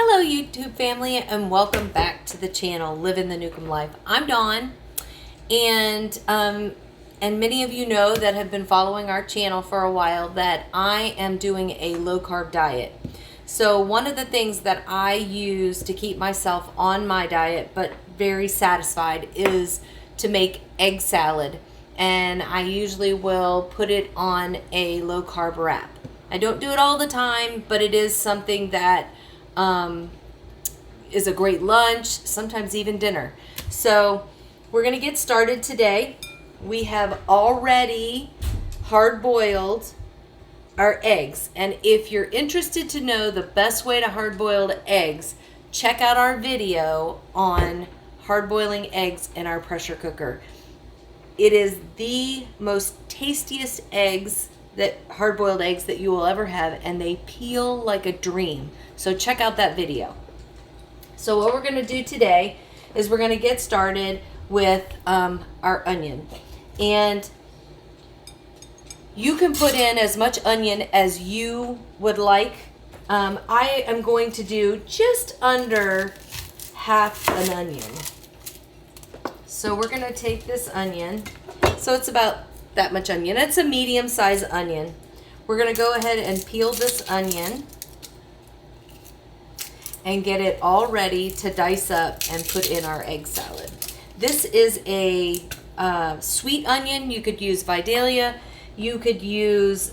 Hello YouTube family, and welcome back to the channel Living the Newcomb Life. I'm Dawn, and many of you know that have been following our channel for a while that I am doing a low carb diet. So one of the things that I use to keep myself on my diet but very satisfied is to make egg salad, and I usually will put it on a low carb wrap. I don't do it all the time, but it is something that is a great lunch, sometimes even dinner. So we're going to get started today. We have already hard-boiled our eggs, and if you're interested to know the best way to hard-boiled eggs, check out our video on hard-boiling eggs in our pressure cooker. It is the most tastiest hard-boiled eggs that you will ever have, and they peel like a dream. So check out that video. So what we're going to do today is we're going to get started with our onion. And you can put in as much onion as you would like. I am going to do just under half an onion. So we're going to take this onion. So it's about that much onion. It's a medium-sized onion. We're going to go ahead and peel this onion and get it all ready to dice up and put in our egg salad. This is a sweet onion. You could use Vidalia. You could use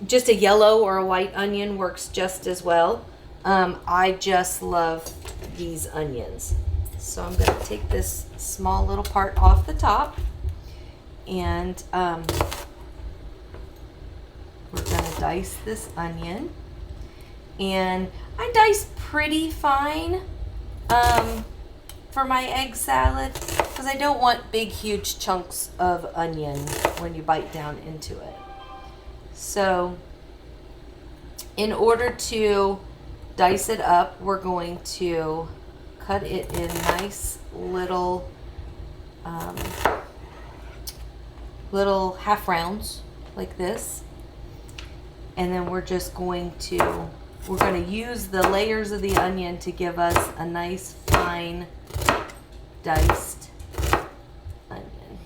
just a yellow or a white onion works just as well. I just love these onions. So I'm going to take this small little part off the top, and we're going to dice this onion. And I dice pretty fine for my egg salad because I don't want big, huge chunks of onion when you bite down into it. So in order to dice it up, we're going to cut it in nice little half rounds like this. And then we're just going to use the layers of the onion to give us a nice fine diced onion.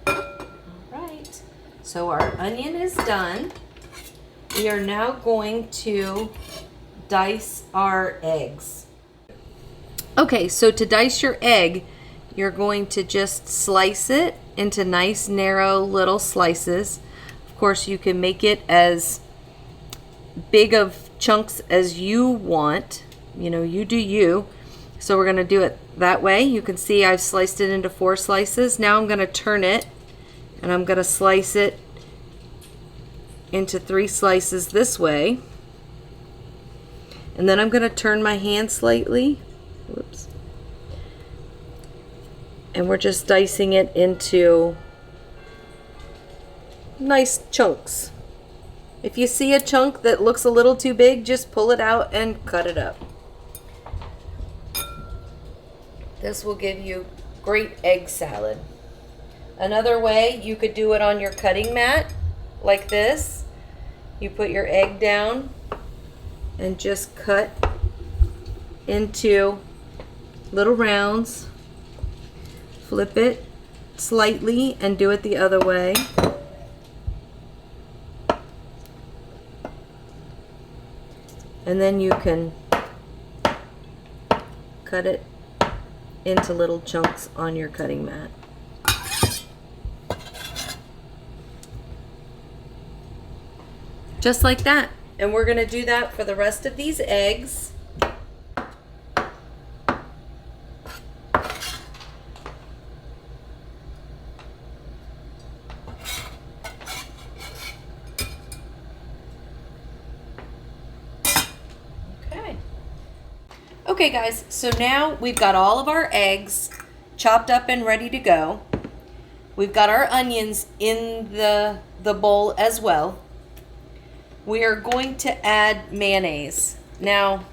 All right, so our onion is done. We are now going to dice our eggs. Okay, so to dice your egg, you're going to just slice it into nice narrow little slices. Of course, you can make it as big of chunks as you want. You know, you do you. So we're going to do it that way. You can see I've sliced it into 4 slices. Now I'm going to turn it, and I'm going to slice it into 3 slices this way. And then I'm going to turn my hand slightly. Whoops. And we're just dicing it into nice chunks. If you see a chunk that looks a little too big, just pull it out and cut it up. This will give you great egg salad. Another way, you could do it on your cutting mat like this. You put your egg down and just cut into little rounds. Flip it slightly and do it the other way. And then you can cut it into little chunks on your cutting mat. Just like that. And we're going to do that for the rest of these eggs. Okay guys, so now we've got all of our eggs chopped up and ready to go. We've got our onions in the bowl as well. We are going to add mayonnaise. Now,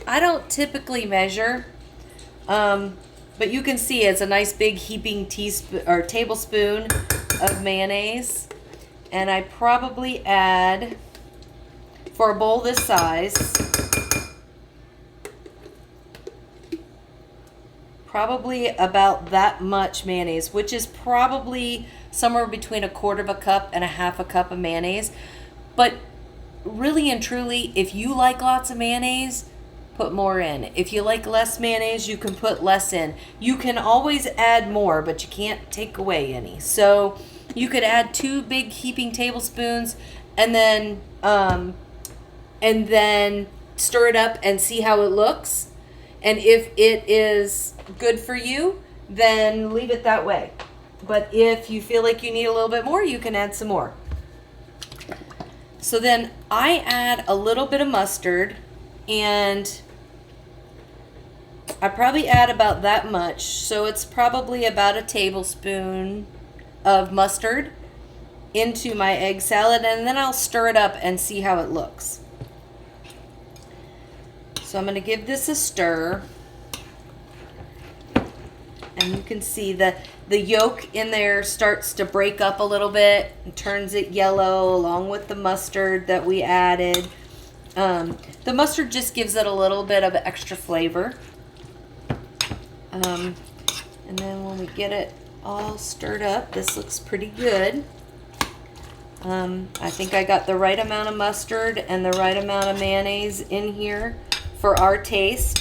I don't typically measure, but you can see it's a nice big heaping teaspoon or tablespoon of mayonnaise. And I probably add, for a bowl this size, probably about that much mayonnaise, which is probably somewhere between 1/4 cup and 1/2 cup of mayonnaise. But really and truly, if you like lots of mayonnaise, put more in. If you like less mayonnaise, you can put less in. You can always add more, but you can't take away any. So you could add 2 big heaping tablespoons and then stir it up and see how it looks. And if it is good for you, then leave it that way. But if you feel like you need a little bit more, you can add some more. So then I add a little bit of mustard, and I probably add about that much. So it's probably about a tablespoon of mustard into my egg salad, and then I'll stir it up and see how it looks. So I'm going to give this a stir. And you can see the yolk in there starts to break up a little bit and turns it yellow along with the mustard that we added. The mustard just gives it a little bit of extra flavor. And then when we get it all stirred up, this looks pretty good. I think I got the right amount of mustard and the right amount of mayonnaise in here for our taste.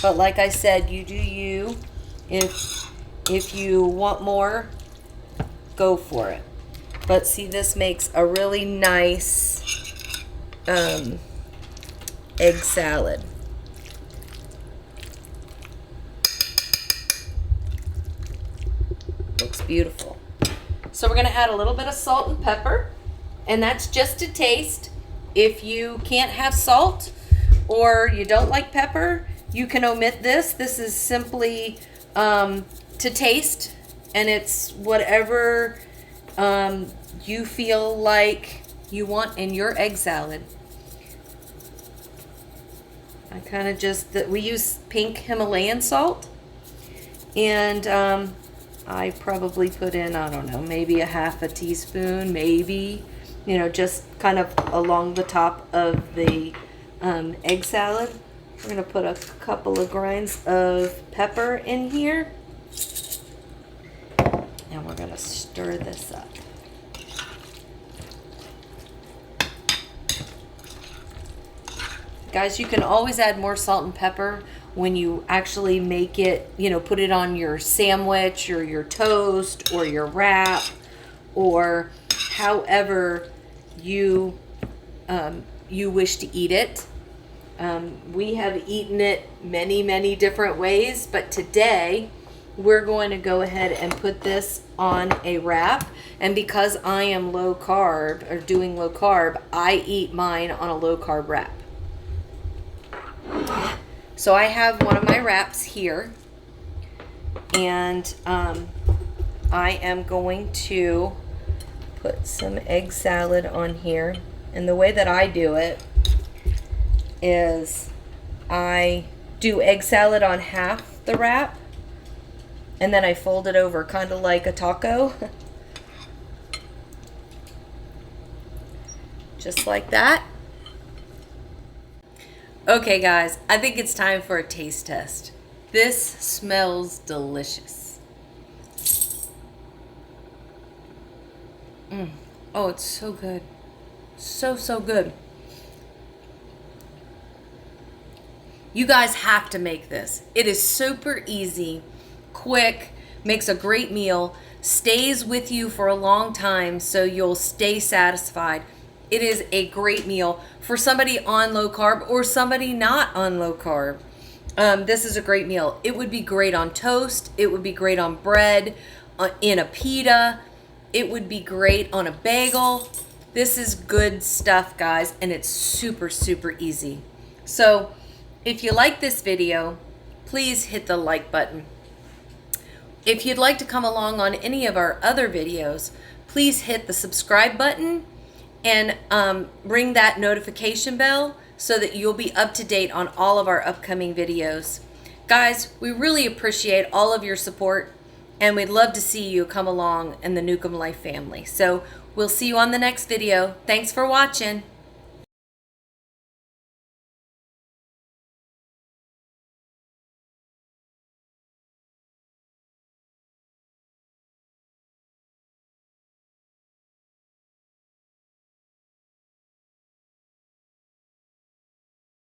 But like I said, you do you. If you want more, go for it. But see, this makes a really nice egg salad. Looks beautiful. So we're going to add a little bit of salt and pepper, and that's just to taste. If you can't have salt or you don't like pepper, you can omit this. This is simply to taste, and it's whatever you feel like you want in your egg salad. I kind of we use pink Himalayan salt, and I probably put in, I don't know, maybe a 1/2 teaspoon, maybe, just kind of along the top of the egg salad. We're going to put a couple of grinds of pepper in here. And we're going to stir this up. Guys, you can always add more salt and pepper when you actually make it, put it on your sandwich or your toast or your wrap, or however you wish to eat it. We have eaten it many, many different ways, but today we're going to go ahead and put this on a wrap. And because I am low carb, or doing low carb, I eat mine on a low carb wrap. So I have one of my wraps here, and I am going to put some egg salad on here. And the way that I do it is I do egg salad on half the wrap, and then I fold it over kind of like a taco. Just like that. Okay guys, I think it's time for a taste test. This smells delicious. Oh, it's so good. So good. You guys have to make this. It is super easy, quick, makes a great meal, stays with you for a long time so you'll stay satisfied. It is a great meal for somebody on low carb or somebody not on low carb. This is a great meal. It would be great on toast. It would be great on bread, in a pita. It would be great on a bagel. This is good stuff, guys, and it's super, super easy. So if you like this video, please hit the like button. If you'd like to come along on any of our other videos, please hit the subscribe button and ring that notification bell so that you'll be up to date on all of our upcoming videos. Guys, we really appreciate all of your support. And we'd love to see you come along in the Newcomb Life family. So we'll see you on the next video. Thanks for watching.